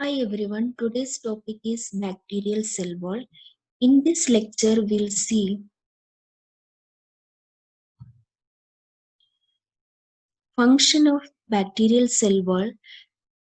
Hi everyone, today's topic is bacterial cell wall. In this lecture, we'll see function of bacterial cell wall,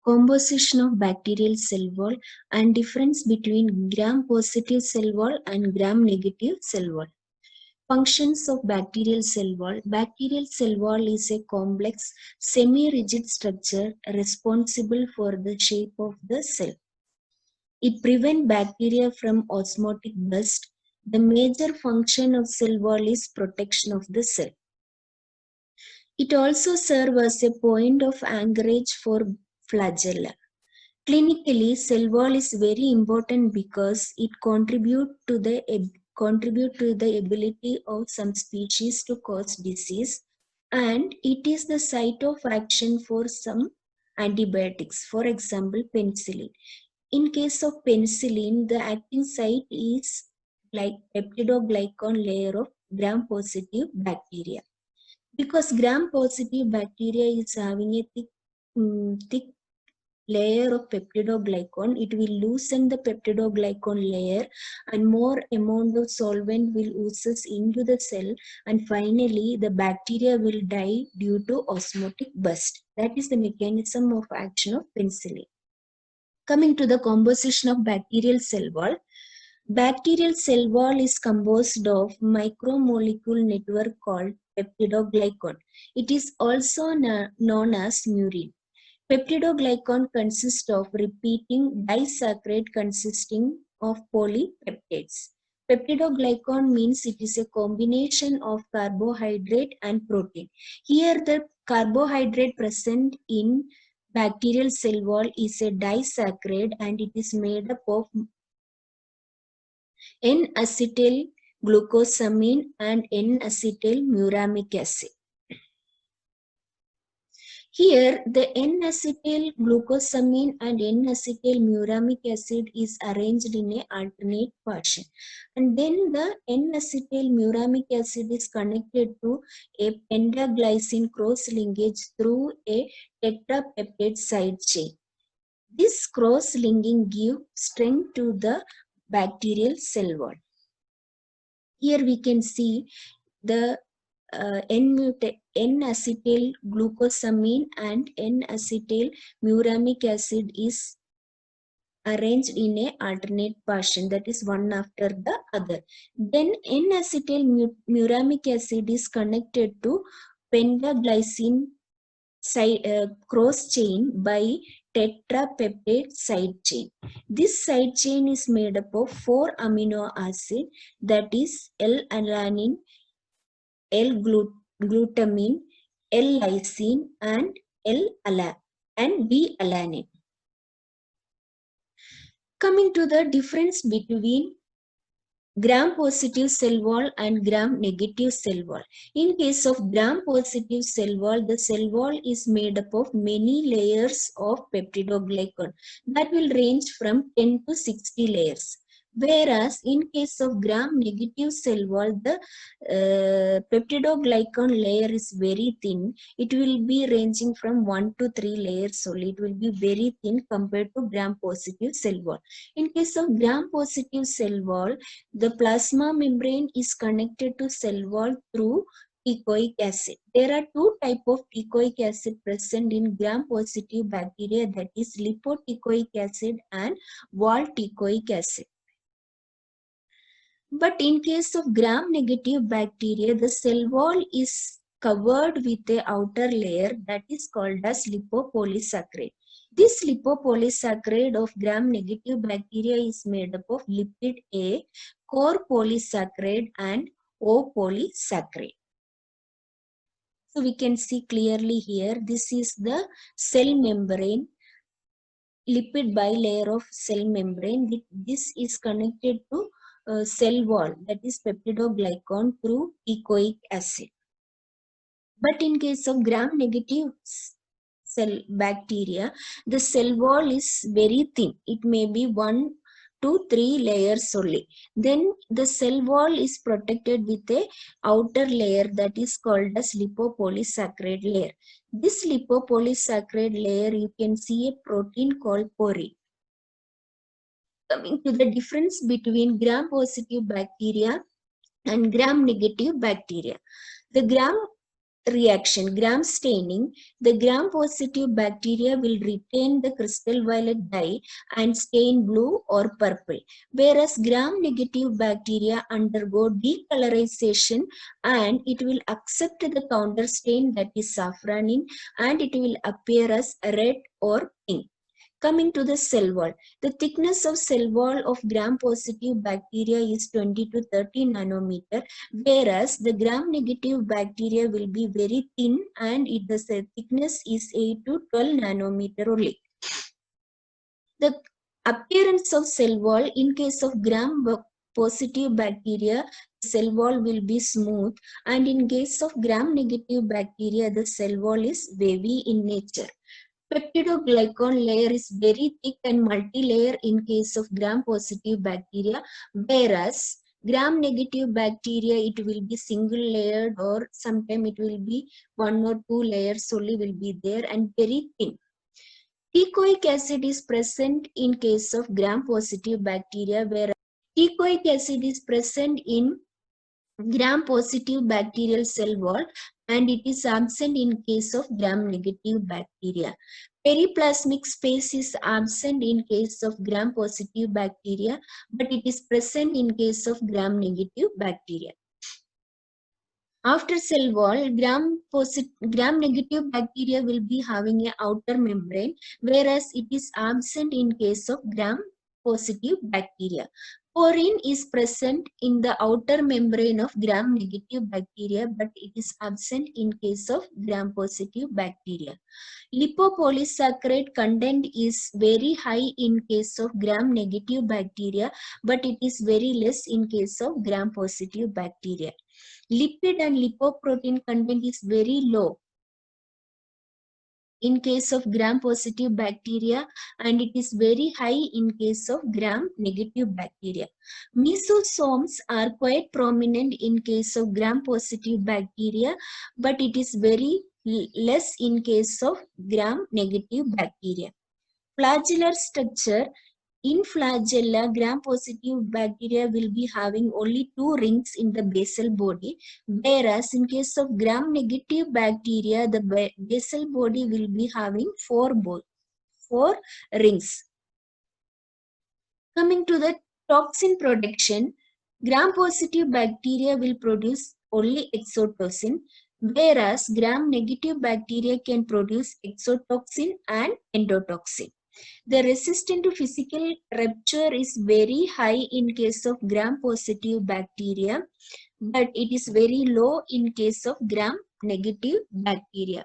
composition of bacterial cell wall, and difference between gram-positive cell wall and gram-negative cell wall. Functions of bacterial cell wall. Bacterial cell wall is a complex, semi-rigid structure responsible for the shape of the cell. It prevents bacteria from osmotic burst. The major function of cell wall is protection of the cell. It also serves as a point of anchorage for flagella. Clinically, cell wall is very important because it contributes to the ability of some species to cause disease, and it is the site of action for some antibiotics, for example penicillin. In case of penicillin, the active site is like peptidoglycan layer of gram-positive bacteria. Because gram-positive bacteria is having a thick layer of peptidoglycan, it will loosen the peptidoglycan layer and more amount of solvent will oozes into the cell, and finally the bacteria will die due to osmotic burst. That is the mechanism of action of penicillin. Coming to the composition of bacterial cell wall. Bacterial cell wall is composed of micromolecule network called peptidoglycan. It is also known as murin. Peptidoglycan consists of repeating disaccharide consisting of polypeptides. Peptidoglycan means it is a combination of carbohydrate and protein. Here the carbohydrate present in bacterial cell wall is a disaccharide and it is made up of N-acetyl glucosamine and N-acetyl muramic acid. Here, the N-acetyl glucosamine and N-acetyl muramic acid is arranged in a alternate fashion. And then the N-acetyl muramic acid is connected to a pentaglycine cross-linkage through a tetrapeptide side chain. This cross-linking gives strength to the bacterial cell wall. Here we can see the N-acetyl glucosamine and N-acetyl muramic acid is arranged in a alternate fashion, that is one after the other. Then N-acetyl muramic acid is connected to pentaglycine cross chain by tetrapeptide side chain. This side chain is made up of 4 amino acids, that is L-alanine, L-glutamine, L-lysine, and B-alanine. Coming to the difference between gram-positive cell wall and gram-negative cell wall. In case of gram-positive cell wall, the cell wall is made up of many layers of peptidoglycan that will range from 10 to 60 layers. Whereas in case of gram-negative cell wall, the peptidoglycan layer is very thin. It will be ranging from 1 to 3 layers only. It will be very thin compared to gram-positive cell wall. In case of gram-positive cell wall, the plasma membrane is connected to cell wall through teichoic acid. There are two types of teichoic acid present in gram-positive bacteria, that is lipoteichoic acid and wall teichoic acid. But in case of gram-negative bacteria, the cell wall is covered with a outer layer that is called as lipopolysaccharide. This lipopolysaccharide of gram-negative bacteria is made up of lipid A, core polysaccharide, and O polysaccharide. So we can see clearly here, this is the cell membrane, lipid bilayer of cell membrane. This is connected to cell wall, that is peptidoglycan, through teichoic acid. But in case of gram-negative cell bacteria, the cell wall is very thin. It may be 1 to 3 layers only. Then the cell wall is protected with a outer layer that is called as lipopolysaccharide layer. This lipopolysaccharide layer, you can see a protein called porine. Coming to the difference between gram-positive bacteria and gram-negative bacteria. The gram reaction, gram staining, the gram-positive bacteria will retain the crystal violet dye and stain blue or purple, whereas gram-negative bacteria undergo decolorization and it will accept the counter stain, that is safranin, and it will appear as red or pink. Coming to the cell wall, the thickness of cell wall of gram-positive bacteria is 20 to 30 nanometer, whereas the gram-negative bacteria will be very thin and the thickness is 8 to 12 nanometer only. The appearance of cell wall in case of gram-positive bacteria, cell wall will be smooth, and in case of gram-negative bacteria, the cell wall is wavy in nature. Peptidoglycan layer is very thick and multi-layer in case of gram-positive bacteria, whereas gram-negative bacteria, it will be single-layered, or sometimes it will be 1 or 2 layers only will be there and very thin. Teichoic acid is present in case of gram-positive bacteria, whereas teichoic acid is present in gram-positive bacterial cell wall and it is absent in case of gram-negative bacteria. Periplasmic space is absent in case of gram-positive bacteria, but it is present in case of gram-negative bacteria. After cell wall, gram-negative bacteria will be having an outer membrane, whereas it is absent in case of gram-positive bacteria. Porine is present in the outer membrane of gram-negative bacteria, but it is absent in case of gram-positive bacteria. Lipopolysaccharide content is very high in case of gram-negative bacteria, but it is very less in case of gram-positive bacteria. Lipid and lipoprotein content is very low in case of gram-positive bacteria and it is very high in case of gram-negative bacteria. Mesosomes are quite prominent in case of gram-positive bacteria, but it is very less in case of gram-negative bacteria. Flagellar structure. In flagella, gram-positive bacteria will be having only 2 rings in the basal body, whereas in case of gram-negative bacteria, the basal body will be having 4 rings. Coming to the toxin production, gram-positive bacteria will produce only exotoxin, whereas gram-negative bacteria can produce exotoxin and endotoxin. The resistance to physical rupture is very high in case of gram-positive bacteria, but it is very low in case of gram-negative bacteria.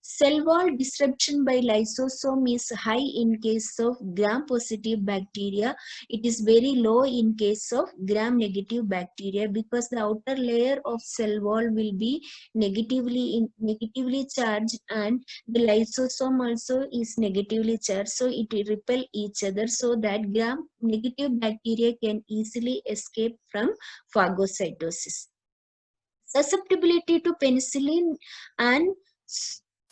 Cell wall disruption by lysosome is high in case of gram-positive bacteria. It is very low in case of gram-negative bacteria because the outer layer of cell wall will be negatively charged and the lysosome also is negatively charged. So it will repel each other so that gram-negative bacteria can easily escape from phagocytosis. Susceptibility to penicillin and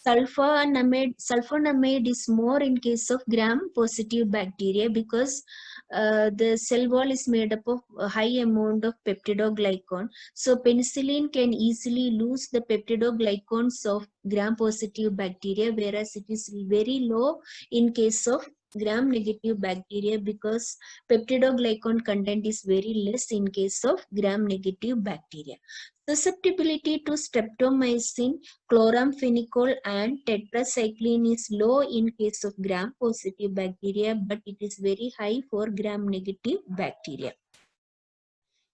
sulfonamide is more in case of gram-positive bacteria because the cell wall is made up of a high amount of peptidoglycan. So penicillin can easily lose the peptidoglycans of gram-positive bacteria, whereas it is very low in case of gram-negative bacteria because peptidoglycan content is very less in case of gram-negative bacteria. Susceptibility to streptomycin, chloramphenicol and tetracycline is low in case of gram-positive bacteria, but it is very high for gram-negative bacteria.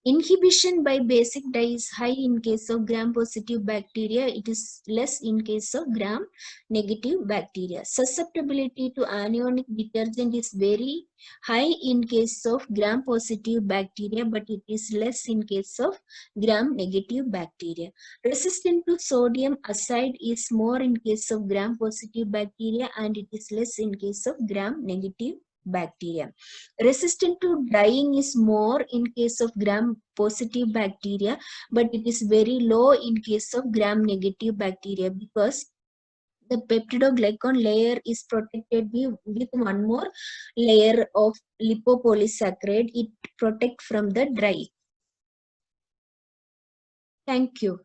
Inhibition by basic dye is high in case of gram-positive bacteria. It is less in case of gram-negative bacteria. Susceptibility to anionic detergent is very high in case of gram-positive bacteria, but it is less in case of gram-negative bacteria. Resistant to sodium acid is more in case of gram-positive bacteria, and it is less in case of gram-negative bacteria. Resistant to drying is more in case of gram-positive bacteria, but it is very low in case of gram-negative bacteria because the peptidoglycan layer is protected with one more layer of lipopolysaccharide. It protects from the dry. Thank you.